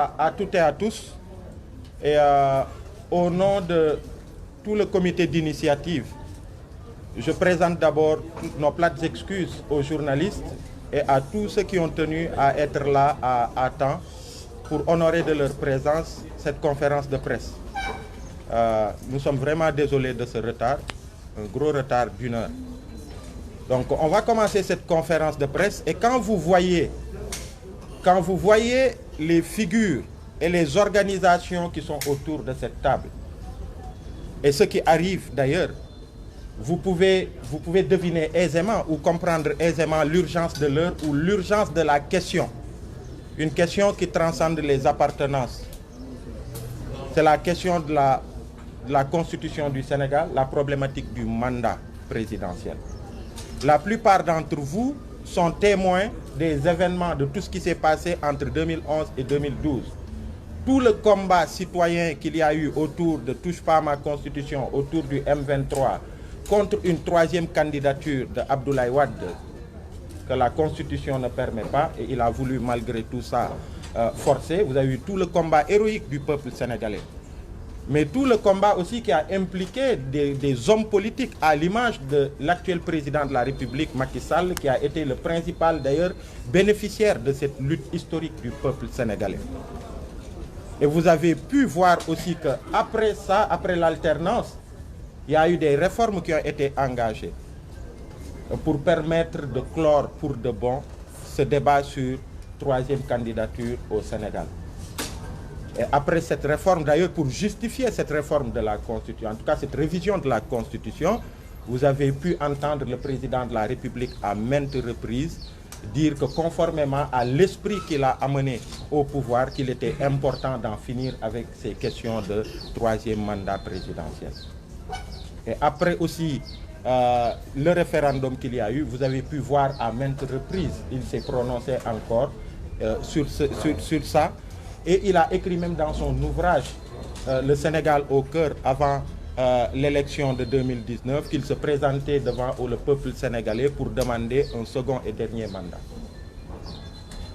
À toutes et à tous, et au nom de tout le comité d'initiative, je présente d'abord nos plates excuses aux journalistes et à tous ceux qui ont tenu à être là à temps pour honorer de leur présence cette conférence de presse. Nous sommes vraiment désolés de ce retard, un gros retard d'1 heure. Donc on va commencer cette conférence de presse et quand vous voyez les figures et les organisations qui sont autour de cette table, et ce qui arrive d'ailleurs, vous pouvez deviner aisément ou comprendre aisément l'urgence de l'heure ou l'urgence de la question. Une question qui transcende les appartenances. C'est la question de la Constitution du Sénégal, la problématique du mandat présidentiel. La plupart d'entre vous sont témoins des événements, de tout ce qui s'est passé entre 2011 et 2012. Tout le combat citoyen qu'il y a eu autour de Touche pas à ma Constitution, autour du M23, contre une troisième candidature de Abdoulaye Wade, que la Constitution ne permet pas, et il a voulu malgré tout ça forcer. Vous avez eu tout le combat héroïque du peuple sénégalais. Mais tout le combat aussi qui a impliqué des hommes politiques, à l'image de l'actuel président de la République, Macky Sall, qui a été le principal d'ailleurs bénéficiaire de cette lutte historique du peuple sénégalais. Et vous avez pu voir aussi qu'après ça, après l'alternance, il y a eu des réformes qui ont été engagées pour permettre de clore pour de bon ce débat sur troisième candidature au Sénégal. Et après cette réforme, d'ailleurs, pour justifier cette réforme de la Constitution, en tout cas cette révision de la Constitution, vous avez pu entendre le président de la République à maintes reprises dire que conformément à l'esprit qu'il a amené au pouvoir, qu'il était important d'en finir avec ces questions de troisième mandat présidentiel. Et après aussi le référendum qu'il y a eu, vous avez pu voir à maintes reprises, il s'est prononcé encore sur ça. Et il a écrit même dans son ouvrage Le Sénégal au cœur avant l'élection de 2019 qu'il se présentait devant le peuple sénégalais pour demander un second et dernier mandat.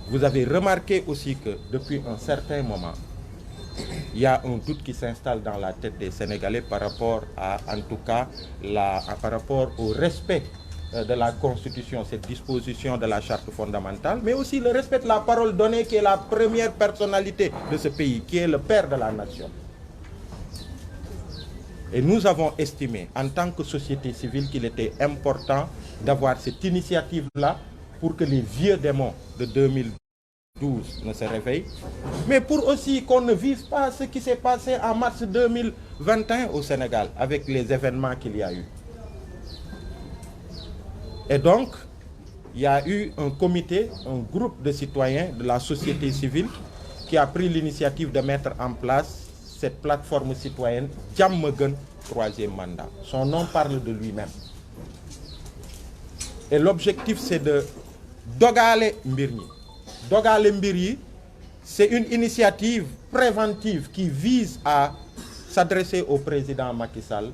Vous avez remarqué aussi que depuis un certain moment, il y a un doute qui s'installe dans la tête des Sénégalais par rapport à, en tout cas, par rapport au respect de la Constitution, cette disposition de la Charte fondamentale, mais aussi le respect de la parole donnée qui est la première personnalité de ce pays, qui est le père de la nation. Et nous avons estimé, en tant que société civile, qu'il était important d'avoir cette initiative-là pour que les vieux démons de 2012 ne se réveillent, mais pour aussi qu'on ne vive pas ce qui s'est passé en mars 2021 au Sénégal, avec les événements qu'il y a eu. Et donc, il y a eu un comité, un groupe de citoyens de la société civile qui a pris l'initiative de mettre en place cette plateforme citoyenne Diamaguène troisième mandat. Son nom parle de lui-même. Et l'objectif, c'est de Dogale Mbirni. Dogale Mbirni, c'est une initiative préventive qui vise à s'adresser au président Macky Sall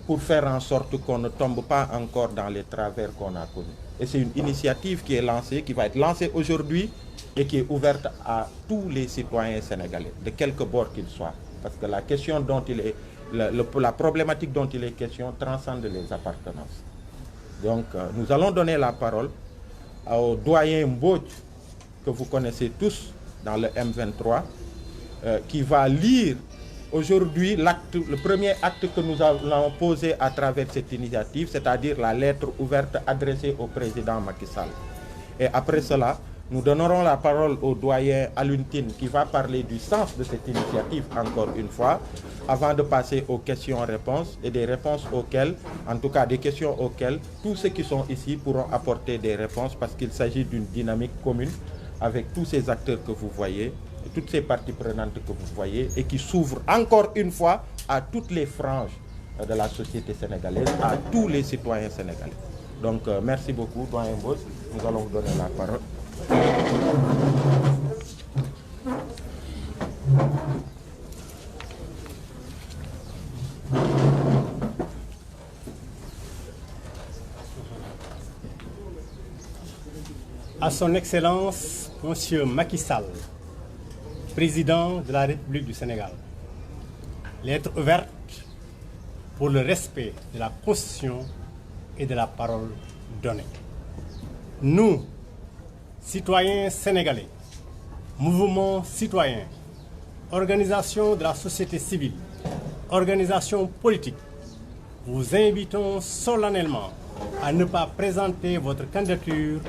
pour faire en sorte qu'on ne tombe pas encore dans les travers qu'on a connus. Et c'est une initiative qui est lancée, qui va être lancée aujourd'hui et qui est ouverte à tous les citoyens sénégalais, de quelque bord qu'ils soient. Parce que la question dont il est, la problématique dont il est question transcende les appartenances. Donc nous allons donner la parole au doyen Mbodj, que vous connaissez tous dans le M23, qui va lire aujourd'hui le premier acte que nous allons poser à travers cette initiative, c'est-à-dire la lettre ouverte adressée au président Macky Sall. Et après cela, nous donnerons la parole au doyen Aluntine qui va parler du sens de cette initiative encore une fois, avant de passer aux questions-réponses et des réponses auxquelles, en tout cas des questions auxquelles, tous ceux qui sont ici pourront apporter des réponses parce qu'il s'agit d'une dynamique commune avec tous ces acteurs que vous voyez, toutes ces parties prenantes que vous voyez et qui s'ouvrent encore une fois à toutes les franges de la société sénégalaise, à tous les citoyens sénégalais. Donc merci beaucoup, doyen Mbodj. Nous allons vous donner la parole. À son Excellence, Monsieur Macky Sall, président de la République du Sénégal. Lettre ouverte pour le respect de la Constitution et de la parole donnée. Nous, citoyens sénégalais, mouvements citoyens, organisations de la société civile, organisations politiques, vous invitons solennellement à ne pas présenter votre candidature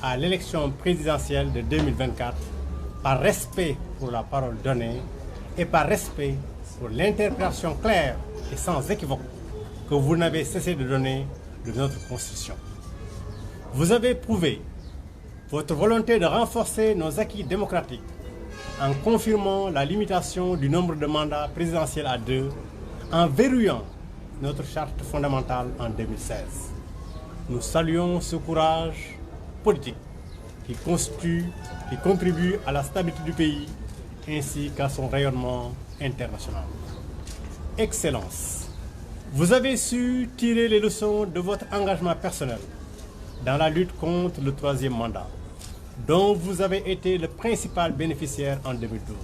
à l'élection présidentielle de 2024 par respect pour la parole donnée et par respect pour l'interprétation claire et sans équivoque que vous n'avez cessé de donner de notre Constitution. Vous avez prouvé votre volonté de renforcer nos acquis démocratiques en confirmant la limitation du nombre de mandats présidentiels à 2, en verrouillant notre charte fondamentale en 2016. Nous saluons ce courage politique qui contribue à la stabilité du pays ainsi qu'à son rayonnement international. Excellence, vous avez su tirer les leçons de votre engagement personnel dans la lutte contre le 3e mandat, dont vous avez été le principal bénéficiaire en 2012.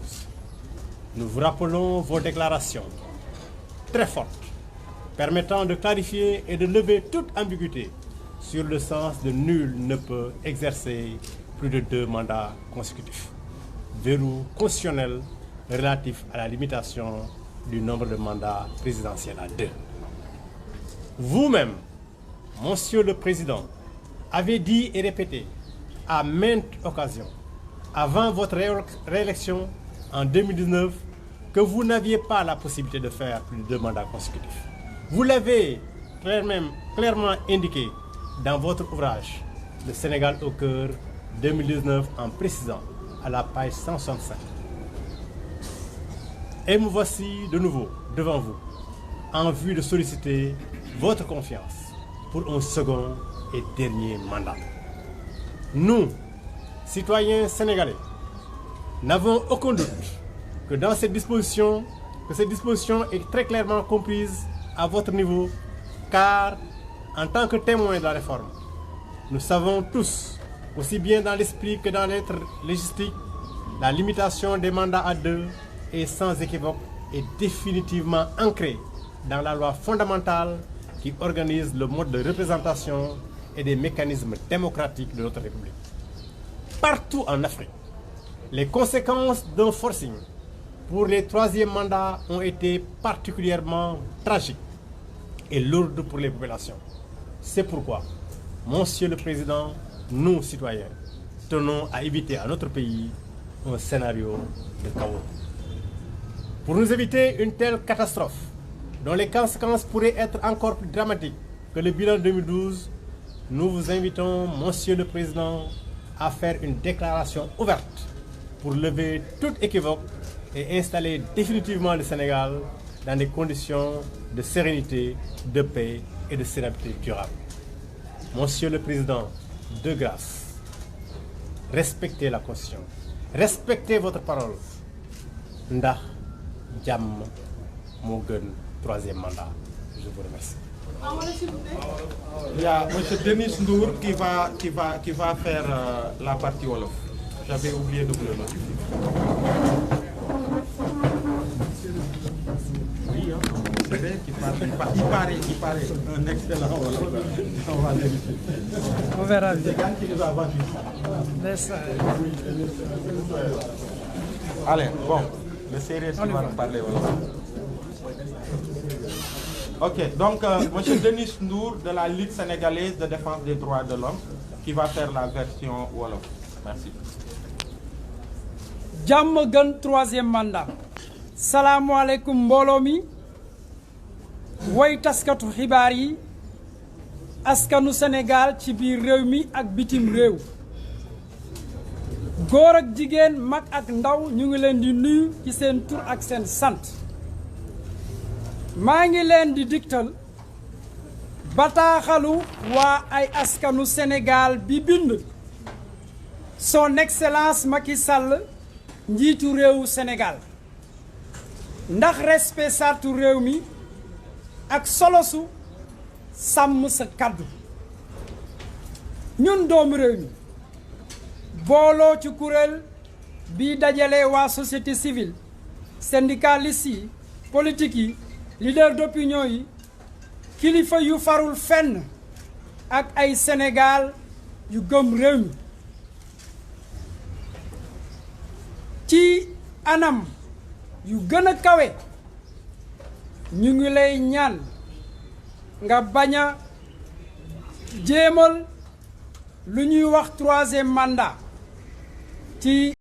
Nous vous rappelons vos déclarations très fortes, permettant de clarifier et de lever toute ambiguïté sur le sens de nul ne peut exercer plus de 2 mandats consécutifs. Verrou constitutionnel relatif à la limitation du nombre de mandats présidentiels à 2. Vous-même, Monsieur le Président, avez dit et répété à maintes occasions, avant votre réélection en 2019, que vous n'aviez pas la possibilité de faire plus de 2 mandats consécutifs. Vous l'avez clairement indiqué dans votre ouvrage « Le Sénégal au cœur 2019 » en précisant à la page 165. Et me voici de nouveau devant vous en vue de solliciter votre confiance pour un second et dernier mandat. Nous, citoyens sénégalais, n'avons aucun doute que cette disposition est très clairement comprise à votre niveau, car en tant que témoins de la réforme, nous savons tous, aussi bien dans l'esprit que dans l'être légistique, la limitation des mandats à 2 est sans équivoque et définitivement ancrée dans la loi fondamentale qui organise le mode de représentation et des mécanismes démocratiques de notre République. Partout en Afrique, les conséquences d'un forcing pour les 3e mandats ont été particulièrement tragiques et lourdes pour les populations. C'est pourquoi, Monsieur le Président, nous, citoyens, tenons à éviter à notre pays un scénario de chaos. Pour nous éviter une telle catastrophe, dont les conséquences pourraient être encore plus dramatiques que le bilan 2012, nous vous invitons, Monsieur le Président, à faire une déclaration ouverte pour lever toute équivoque et installer définitivement le Sénégal dans des conditions de sérénité, de paix et de stabilité durable. Monsieur le Président, de grâce, respectez la Constitution, respectez votre parole. Ndax jàmm moo gën 3e mandat. Je vous remercie. Il y a M. Denis Ndour qui va faire la partie Wolof. J'avais oublié de vous le notifier. Oui, c'est vrai qu'il paraît un excellent Wolof. On va vérifier. On verra bien. C'est Yann qui nous a vendu ça. Allez, bon, le sérieux qui va nous parler Wolof. Ok, donc M. Denis Ndour de la Ligue sénégalaise de défense des droits de l'homme qui va faire la version Wolof. Merci. jàmm gën 3e mandat. salaamualeykum mbooloo mi woy taskatu xibaar yi askanu Sénégal ci biir réew mi ak bitim réew. góor ak jigéen mag ak ndaw ñu ngi leen di nuyu ci seen tur ak seen sant. maa ngi leen di digtal bataaxalu waa ay askanu Sénégal bi bind son excellence Macky Sall njiitu réewu Sénégal ndax respect sartu réew mi ak solosu sàmm sa kàddu. ñun doomu réew mi booloo ci kuréel bi dajale waa société civile syndicalistes yi politique yi leader d'opinion yi kilifa yu farul fenn ak ay Sénégal yu gëm réew mi ci anam yu gën a kawe ñu ngi lay ñaan nga bañ a jéemal lu ñuy wax 3e mandat ci